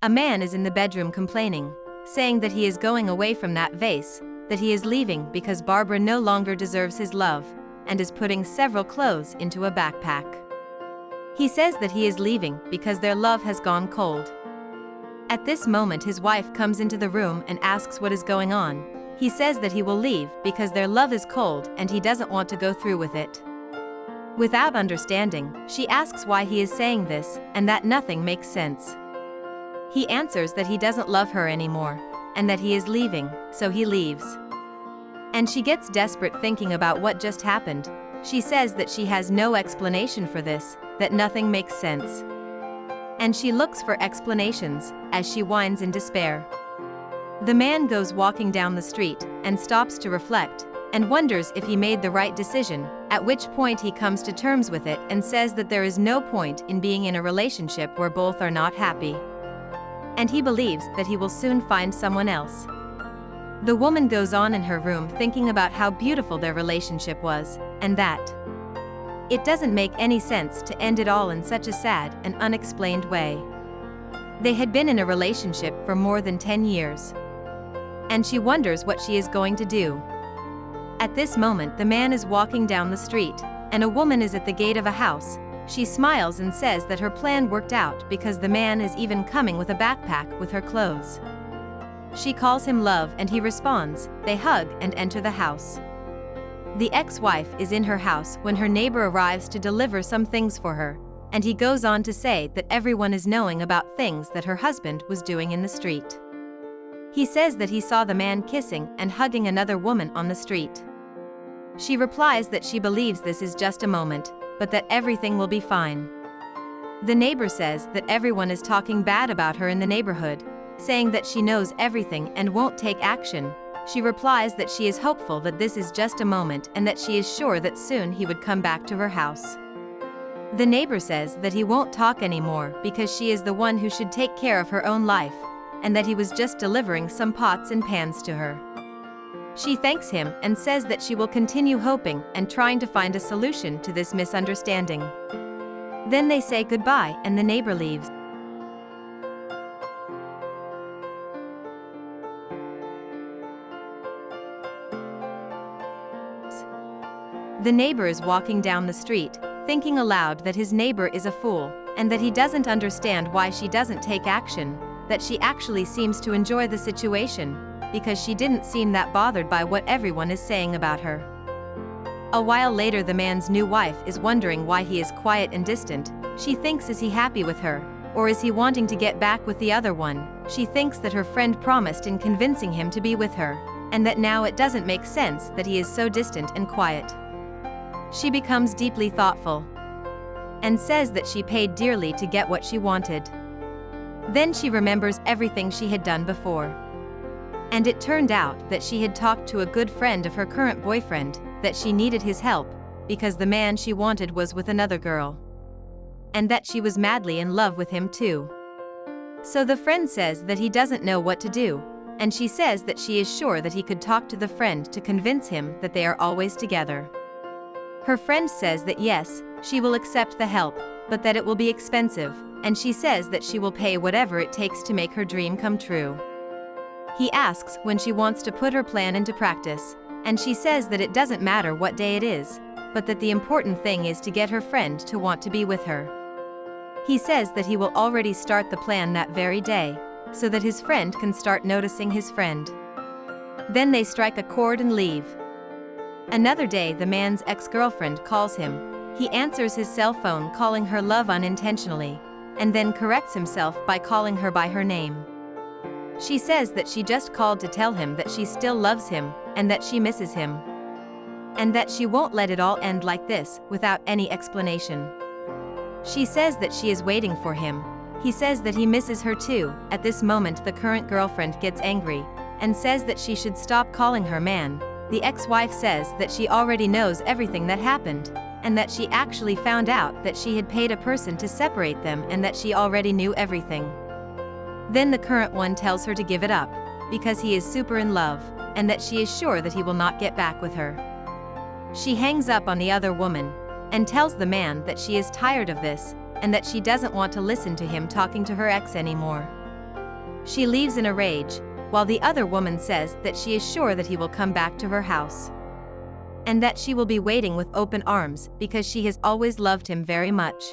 A man is in the bedroom complaining, saying that he is going away from that vase, that he is leaving because Barbara no longer deserves his love, and is putting several clothes into a backpack. He says that he is leaving because their love has gone cold. At this moment his wife comes into the room and asks what is going on. He says that he will leave because their love is cold and he doesn't want to go through with it. Without understanding, she asks why he is saying this, and that nothing makes sense. He answers that he doesn't love her anymore, and that he is leaving, so he leaves. And she gets desperate thinking about what just happened. She says that she has no explanation for this, that nothing makes sense. And she looks for explanations, as she whines in despair. The man goes walking down the street, and stops to reflect, and wonders if he made the right decision, at which point he comes to terms with it and says that there is no point in being in a relationship where both are not happy. And he believes that he will soon find someone else. The woman goes on in her room thinking about how beautiful their relationship was, and that it doesn't make any sense to end it all in such a sad and unexplained way. They had been in a relationship for more than 10 years. And she wonders what she is going to do. At this moment the man is walking down the street, and a woman is at the gate of a house. She smiles and says that her plan worked out because the man is even coming with a backpack with her clothes. She calls him love and he responds. They hug and enter the house. The ex-wife is in her house when her neighbor arrives to deliver some things for her, and he goes on to say that everyone is knowing about things that her husband was doing in the street. He says that he saw the man kissing and hugging another woman on the street. She replies that she believes this is just a moment, but that everything will be fine. The neighbor says that everyone is talking bad about her in the neighborhood, saying that she knows everything and won't take action. She replies that she is hopeful that this is just a moment and that she is sure that soon he would come back to her house. The neighbor says that he won't talk anymore because she is the one who should take care of her own life, and that he was just delivering some pots and pans to her. She thanks him and says that she will continue hoping and trying to find a solution to this misunderstanding. Then they say goodbye and the neighbor leaves. The neighbor is walking down the street, thinking aloud that his neighbor is a fool, and that he doesn't understand why she doesn't take action, that she actually seems to enjoy the situation, because she didn't seem that bothered by what everyone is saying about her. A while later the man's new wife is wondering why he is quiet and distant. She thinks, is he happy with her, or is he wanting to get back with the other one? She thinks that her friend promised in convincing him to be with her, and that now it doesn't make sense that he is so distant and quiet. She becomes deeply thoughtful, and says that she paid dearly to get what she wanted. Then she remembers everything she had done before. And it turned out that she had talked to a good friend of her current boyfriend, that she needed his help, because the man she wanted was with another girl. And that she was madly in love with him too. So the friend says that he doesn't know what to do, and she says that she is sure that he could talk to the friend to convince him that they are always together. Her friend says that yes, she will accept the help, but that it will be expensive, and she says that she will pay whatever it takes to make her dream come true. He asks when she wants to put her plan into practice, and she says that it doesn't matter what day it is, but that the important thing is to get her friend to want to be with her. He says that he will already start the plan that very day, so that his friend can start noticing his friend. Then they strike a chord and leave. Another day the man's ex-girlfriend calls him. He answers his cell phone calling her love unintentionally, and then corrects himself by calling her by her name. She says that she just called to tell him that she still loves him, and that she misses him. And that she won't let it all end like this, without any explanation. She says that she is waiting for him. He says that he misses her too. At this moment the current girlfriend gets angry, and says that she should stop calling her man. The ex-wife says that she already knows everything that happened, and that she actually found out that she had paid a person to separate them and that she already knew everything. Then the current one tells her to give it up, because he is super in love, and that she is sure that he will not get back with her. She hangs up on the other woman, and tells the man that she is tired of this, and that she doesn't want to listen to him talking to her ex anymore. She leaves in a rage, while the other woman says that she is sure that he will come back to her house, and that she will be waiting with open arms because she has always loved him very much.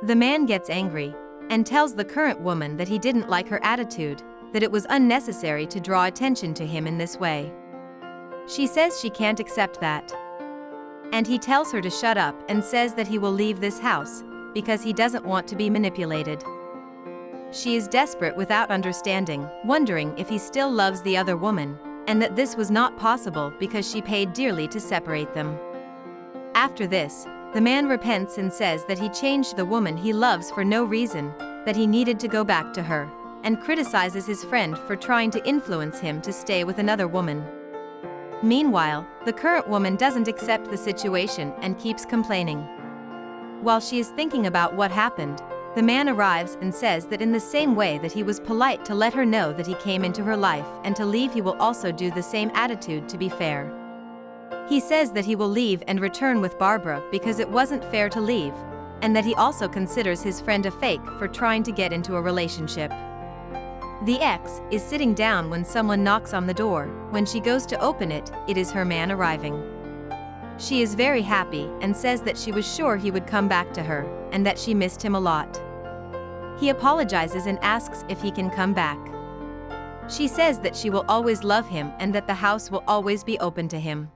The man gets angry and tells the current woman that he didn't like her attitude, that it was unnecessary to draw attention to him in this way. She says she can't accept that, and he tells her to shut up and says that he will leave this house because he doesn't want to be manipulated. She is desperate without understanding, wondering if he still loves the other woman, and that this was not possible because she paid dearly to separate them. After this, the man repents and says that he changed the woman he loves for no reason, that he needed to go back to her, and criticizes his friend for trying to influence him to stay with another woman. Meanwhile, the current woman doesn't accept the situation and keeps complaining. While she is thinking about what happened, the man arrives and says that in the same way that he was polite to let her know that he came into her life and to leave, he will also do the same attitude to be fair. He says that he will leave and return with Barbara because it wasn't fair to leave, and that he also considers his friend a fake for trying to get into a relationship. The ex is sitting down when someone knocks on the door. When she goes to open it, it is her man arriving. She is very happy and says that she was sure he would come back to her, and that she missed him a lot. He apologizes and asks if he can come back. She says that she will always love him and that the house will always be open to him.